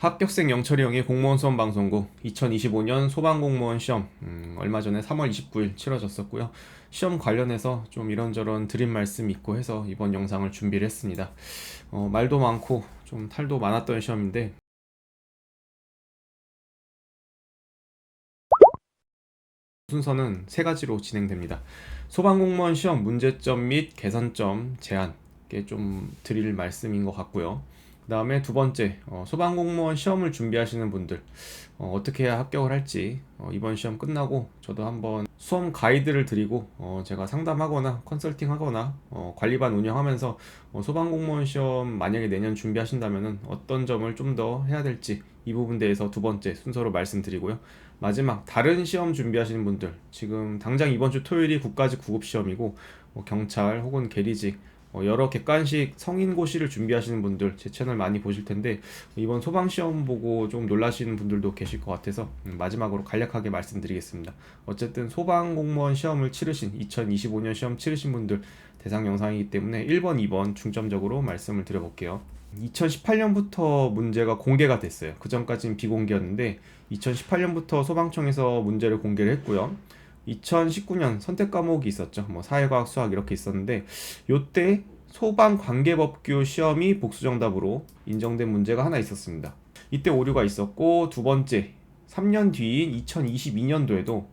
합격생 영철이 형의 공무원 수험 방송국 2025년 소방공무원 시험 얼마 전에 3월 29일 치러졌었고요. 시험 관련해서 좀 이런저런 드린 말씀이 있고 해서 이번 영상을 준비를 했습니다. 말도 많고 좀 탈도 많았던 시험인데 순서는 세 가지로 진행됩니다. 소방공무원 시험 문제점 및 개선점 제안, 게 좀 드릴 말씀인 것 같고요. 그 다음에 두 번째, 소방공무원 시험을 준비하시는 분들, 어떻게 해야 합격을 할지, 이번 시험 끝나고 저도 한번 수험 가이드를 드리고, 제가 상담하거나 컨설팅하거나, 관리반 운영하면서 소방공무원 시험 만약에 내년 준비하신다면 어떤 점을 좀 더 해야 될지 이 부분 대해서 두 번째 순서로 말씀드리고요. 마지막 다른 시험 준비하시는 분들, 지금 당장 이번 주 토요일이 국가직 구급 시험이고 경찰 혹은 계리직, 여러 객관식 성인고시를 준비하시는 분들 제 채널 많이 보실 텐데 이번 소방 시험 보고 좀 놀라시는 분들도 계실 것 같아서 마지막으로 간략하게 말씀드리겠습니다. 어쨌든 소방 공무원 시험을 치르신 2025년 시험 치르신 분들 대상 영상이기 때문에 1번, 2번 중점적으로 말씀을 드려볼게요. 2018년부터 문제가 공개가 됐어요. 그 전까지는 비공개였는데 2018년부터 소방청에서 문제를 공개를 했고요. 2019년 선택 과목이 있었죠. 뭐 사회과학, 수학 이렇게 있었는데 요때 소방관계법규 시험이 복수 정답으로 인정된 문제가 하나 있었습니다. 이때 오류가 있었고 두 번째 3년 뒤인 2022년도에도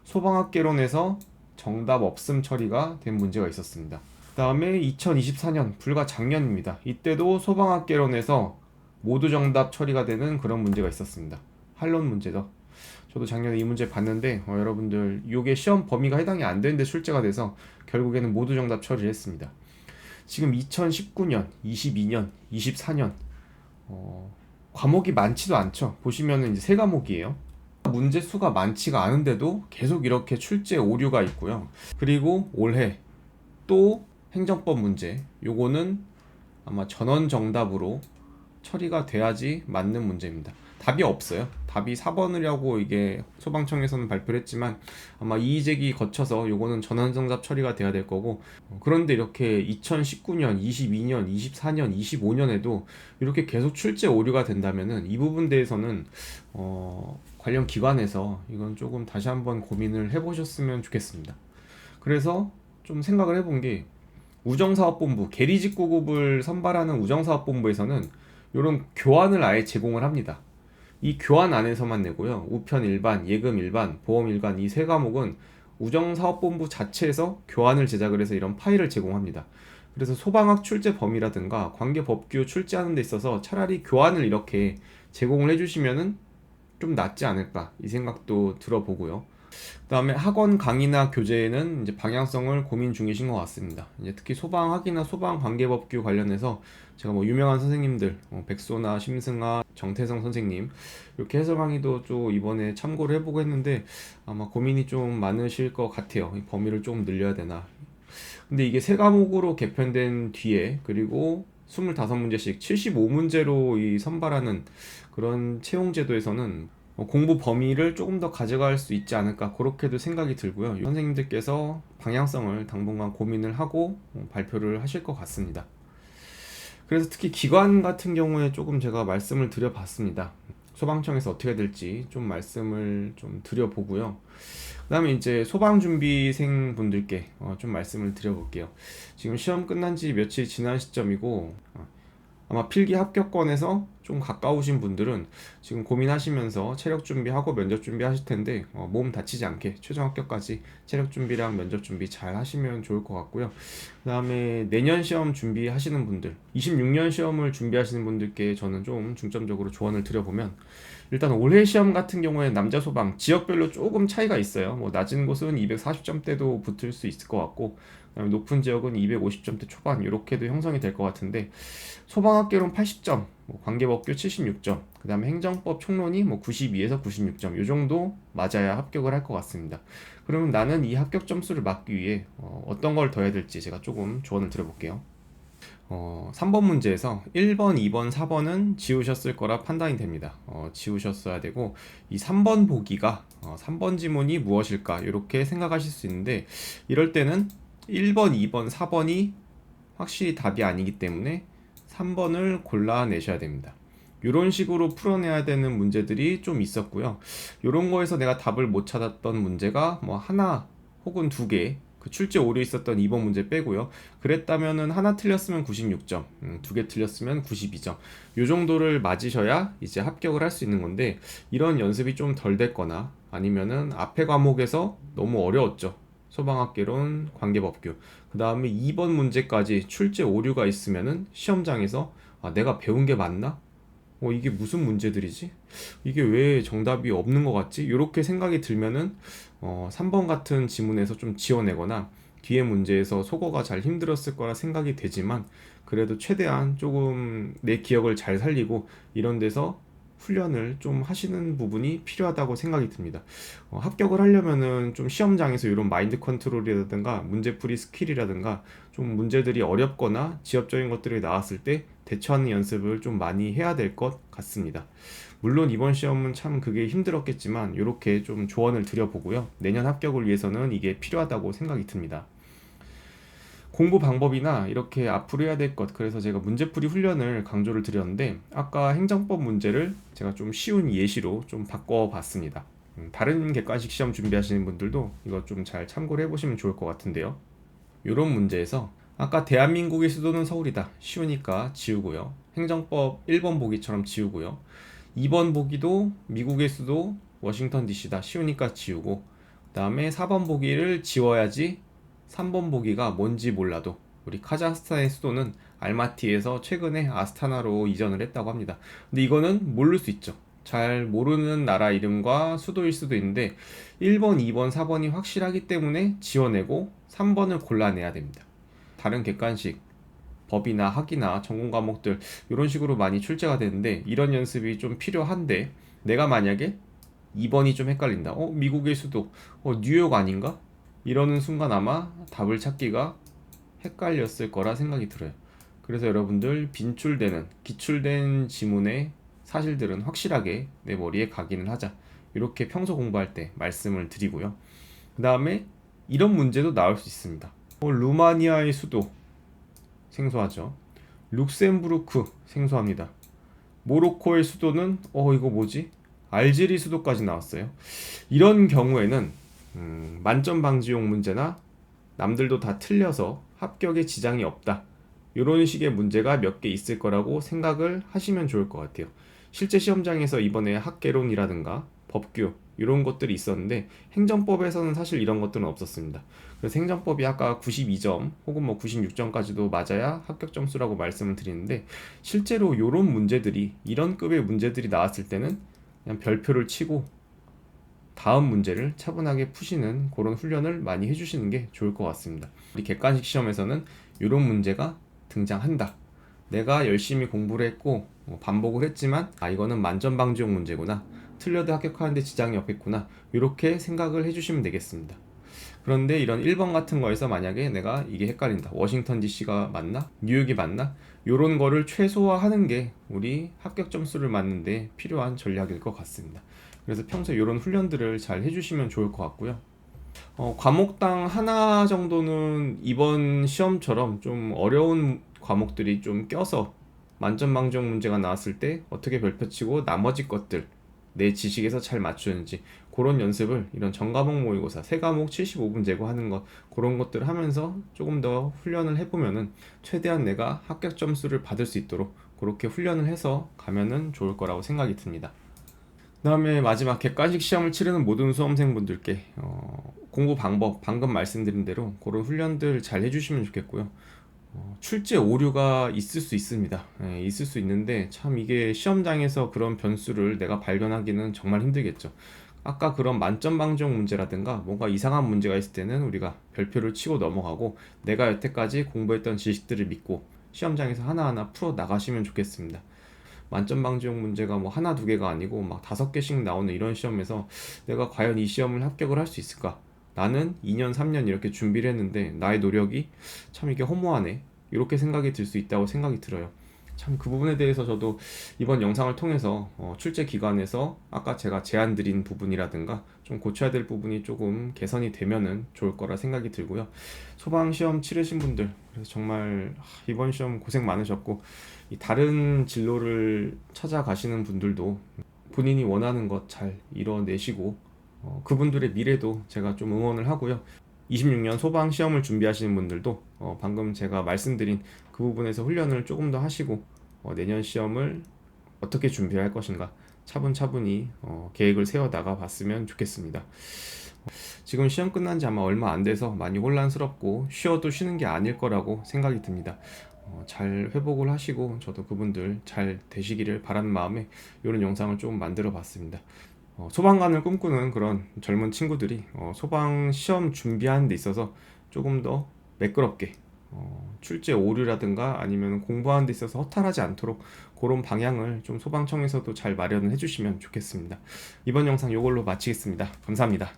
소방학개론에서 정답 없음 처리가 된 문제가 있었습니다. 다음에 2024년 불과 작년입니다. 이때도 소방학개론에서 모두 정답 처리가 되는 그런 문제가 있었습니다. 한론 문제죠. 저도 작년에 이 문제 봤는데 여러분들 이게 시험 범위가 해당이 안 되는데 출제가 돼서 결국에는 모두 정답 처리를 했습니다. 지금 2019년, 22년, 24년 과목이 많지도 않죠. 보시면은 이제 세 과목이에요. 문제 수가 많지가 않은데도 계속 이렇게 출제 오류가 있고요. 그리고 올해 또 행정법 문제, 요거는 아마 전원 정답으로 처리가 돼야지 맞는 문제입니다. 답이 없어요. 답이 4번이라고 이게 소방청에서는 발표를 했지만 아마 이의제기 거쳐서 요거는 전원 정답 처리가 돼야 될 거고, 그런데 이렇게 2019년, 22년, 24년, 25년에도 이렇게 계속 출제 오류가 된다면은 이 부분 대해서는 관련 기관에서 이건 조금 다시 한번 고민을 해보셨으면 좋겠습니다. 그래서 좀 생각을 해본 게 우정사업본부, 계리직구급을 선발하는 우정사업본부에서는 이런 교환을 아예 제공을 합니다. 이 교환 안에서만 내고요. 우편 일반, 예금 일반, 보험 일반 이 세 과목은 우정사업본부 자체에서 교환을 제작을 해서 이런 파일을 제공합니다. 그래서 소방학 출제 범위라든가 관계법규 출제하는 데 있어서 차라리 교환을 이렇게 제공을 해주시면은 좀 낫지 않을까 이 생각도 들어보고요. 그다음에 학원 강의나 교재에는 이제 방향성을 고민 중이신 것 같습니다. 이제 특히 소방학이나 소방관계법규 관련해서 제가 뭐 유명한 선생님들, 백소나 심승아, 정태성 선생님 이렇게 해설 강의도 좀 이번에 참고를 해보고 했는데 아마 고민이 좀 많으실 것 같아요. 이 범위를 좀 늘려야 되나. 근데 이게 세 과목으로 개편된 뒤에 그리고 25문제씩 75문제로 이 선발하는 그런 채용 제도에서는 공부 범위를 조금 더 가져갈 수 있지 않을까 그렇게도 생각이 들고요. 선생님들께서 방향성을 당분간 고민을 하고 발표를 하실 것 같습니다. 그래서 특히 기관 같은 경우에 조금 제가 말씀을 드려봤습니다. 소방청에서 어떻게 될지 좀 말씀을 좀 드려보고요. 그 다음에 이제 소방준비생 분들께 좀 말씀을 드려볼게요. 지금 시험 끝난 지 며칠 지난 시점이고 아마 필기 합격권에서 좀 가까우신 분들은 지금 고민하시면서 체력 준비하고 면접 준비하실 텐데 몸 다치지 않게 최종 합격까지 체력 준비랑 면접 준비 잘 하시면 좋을 것 같고요. 그 다음에 내년 시험 준비하시는 분들, 26년 시험을 준비하시는 분들께 저는 좀 중점적으로 조언을 드려보면 일단 올해 시험 같은 경우에 남자 소방 지역별로 조금 차이가 있어요. 뭐 낮은 곳은 240점대도 붙을 수 있을 것 같고 그다음에 높은 지역은 250점대 초반 이렇게도 형성이 될 것 같은데 소방학개론 80점, 뭐 관계법규 76점, 그 다음에 행정법 총론이 뭐 92에서 96점 이 정도 맞아야 합격을 할 것 같습니다. 그러면 나는 이 합격 점수를 막기 위해 어떤 걸 더 해야 될지 제가 조금 조언을 드려볼게요. 3번 문제에서 1번, 2번, 4번은 지우셨을 거라 판단이 됩니다. 지우셨어야 되고 이 3번 보기가 3번 지문이 무엇일까 이렇게 생각하실 수 있는데 이럴 때는 1번, 2번, 4번이 확실히 답이 아니기 때문에 3번을 골라내셔야 됩니다. 이런 식으로 풀어내야 되는 문제들이 좀 있었고요. 이런 거에서 내가 답을 못 찾았던 문제가 뭐 하나 혹은 두 개, 그 출제 오류 있었던 2번 문제 빼고요. 그랬다면은 하나 틀렸으면 96점, 두 개 틀렸으면 92점. 요 정도를 맞으셔야 이제 합격을 할 수 있는 건데, 이런 연습이 좀 덜 됐거나 아니면은 앞에 과목에서 너무 어려웠죠. 소방학개론, 관계법규. 그 다음에 2번 문제까지 출제 오류가 있으면은 시험장에서 내가 배운 게 맞나? 이게 무슨 문제들이지? 이게 왜 정답이 없는 것 같지? 이렇게 생각이 들면은 3번 같은 지문에서 좀 지워내거나 뒤에 문제에서 속어가 잘 힘들었을 거라 생각이 되지만, 그래도 최대한 조금 내 기억을 잘 살리고 이런 데서 훈련을 좀 하시는 부분이 필요하다고 생각이 듭니다. 합격을 하려면은 좀 시험장에서 이런 마인드 컨트롤이라든가 문제풀이 스킬이라든가 좀 문제들이 어렵거나 지엽적인 것들이 나왔을 때 대처하는 연습을 좀 많이 해야 될 것 같습니다. 물론 이번 시험은 참 그게 힘들었겠지만 이렇게 좀 조언을 드려보고요. 내년 합격을 위해서는 이게 필요하다고 생각이 듭니다. 공부 방법이나 이렇게 앞으로 해야 될 것, 그래서 제가 문제풀이 훈련을 강조를 드렸는데, 아까 행정법 문제를 제가 좀 쉬운 예시로 좀 바꿔봤습니다. 다른 객관식 시험 준비하시는 분들도 이거 좀 잘 참고를 해보시면 좋을 것 같은데요. 이런 문제에서 아까 대한민국의 수도는 서울이다, 쉬우니까 지우고요. 행정법 1번 보기처럼 지우고요. 2번 보기도 미국의 수도 워싱턴 DC다, 쉬우니까 지우고, 그 다음에 4번 보기를 지워야지 3번 보기가 뭔지 몰라도, 우리 카자흐스탄의 수도는 알마티에서 최근에 아스타나로 이전을 했다고 합니다. 근데 이거는 모를 수 있죠. 잘 모르는 나라 이름과 수도일 수도 있는데 1번, 2번, 4번이 확실하기 때문에 지워내고 3번을 골라내야 됩니다. 다른 객관식 법이나 학이나 전공 과목들 이런 식으로 많이 출제가 되는데, 이런 연습이 좀 필요한데, 내가 만약에 2번이 좀 헷갈린다. 미국의 수도 뉴욕 아닌가? 이러는 순간 아마 답을 찾기가 헷갈렸을 거라 생각이 들어요. 그래서 여러분들 빈출되는 기출된 지문의 사실들은 확실하게 내 머리에 각인을 하자, 이렇게 평소 공부할 때 말씀을 드리고요. 그 다음에 이런 문제도 나올 수 있습니다. 루마니아의 수도 생소하죠. 룩셈부르크 생소합니다. 모로코의 수도는 이거 뭐지? 알제리 수도까지 나왔어요. 이런 경우에는 만점 방지용 문제나 남들도 다 틀려서 합격에 지장이 없다, 이런 식의 문제가 몇 개 있을 거라고 생각을 하시면 좋을 것 같아요. 실제 시험장에서 이번에 학개론이라든가 법규 이런 것들이 있었는데, 행정법에서는 사실 이런 것들은 없었습니다. 그래서 행정법이 아까 92점 혹은 뭐 96점까지도 맞아야 합격 점수라고 말씀을 드리는데, 실제로 이런 문제들이, 이런 급의 문제들이 나왔을 때는 그냥 별표를 치고 다음 문제를 차분하게 푸시는 그런 훈련을 많이 해주시는 게 좋을 것 같습니다. 우리 객관식 시험에서는 이런 문제가 등장한다, 내가 열심히 공부를 했고 반복을 했지만 이거는 만점 방지용 문제구나, 틀려도 합격하는데 지장이 없겠구나, 이렇게 생각을 해주시면 되겠습니다. 그런데 이런 1번 같은 거에서 만약에 내가 이게 헷갈린다, 워싱턴 DC가 맞나? 뉴욕이 맞나? 이런 거를 최소화하는 게 우리 합격 점수를 맞는데 필요한 전략일 것 같습니다. 그래서 평소에 이런 훈련들을 잘 해주시면 좋을 것 같고요. 과목당 하나 정도는 이번 시험처럼 좀 어려운 과목들이 좀 껴서 만점 방지용 문제가 나왔을 때 어떻게 별표치고 나머지 것들 내 지식에서 잘 맞추는지, 그런 연습을 이런 전과목 모의고사 세 과목 75분 제고하는 것, 그런 것들을 하면서 조금 더 훈련을 해보면은 최대한 내가 합격 점수를 받을 수 있도록 그렇게 훈련을 해서 가면은 좋을 거라고 생각이 듭니다. 그 다음에 마지막, 객관식 시험을 치르는 모든 수험생분들께 공부 방법 방금 말씀드린 대로 그런 훈련들 잘 해주시면 좋겠고요. 출제 오류가 있을 수 있습니다. 있을 수 있는데 참 이게 시험장에서 그런 변수를 내가 발견하기는 정말 힘들겠죠. 아까 그런 만점 방지용 문제라든가 뭔가 이상한 문제가 있을 때는 우리가 별표를 치고 넘어가고, 내가 여태까지 공부했던 지식들을 믿고 시험장에서 하나하나 풀어 나가시면 좋겠습니다. 만점 방지용 문제가 뭐 하나 두 개가 아니고 막 5개씩 나오는 이런 시험에서 내가 과연 이 시험을 합격을 할 수 있을까? 나는 2년 3년 이렇게 준비를 했는데 나의 노력이 참 이게 허무하네, 이렇게 생각이 들 수 있다고 생각이 들어요. 참 그 부분에 대해서 저도 이번 영상을 통해서 출제 기간에서 아까 제가 제안 드린 부분이라든가 좀 고쳐야 될 부분이 조금 개선이 되면은 좋을 거라 생각이 들고요. 소방 시험 치르신 분들 그래서 정말 이번 시험 고생 많으셨고 이 다른 진로를 찾아가시는 분들도 본인이 원하는 것 잘 이뤄내시고 그분들의 미래도 제가 좀 응원을 하고요. 26년 소방 시험을 준비하시는 분들도 방금 제가 말씀드린 그 부분에서 훈련을 조금 더 하시고 내년 시험을 어떻게 준비할 것인가 차분차분히 계획을 세워 나가 봤으면 좋겠습니다. 지금 시험 끝난 지 아마 얼마 안 돼서 많이 혼란스럽고 쉬어도 쉬는 게 아닐 거라고 생각이 듭니다. 잘 회복을 하시고 저도 그분들 잘 되시기를 바라는 마음에 이런 영상을 좀 만들어 봤습니다. 소방관을 꿈꾸는 그런 젊은 친구들이 소방 시험 준비하는 데 있어서 조금 더 매끄럽게 출제 오류라든가 아니면 공부하는 데 있어서 허탈하지 않도록 그런 방향을 좀 소방청에서도 잘 마련을 해주시면 좋겠습니다. 이번 영상 이걸로 마치겠습니다. 감사합니다.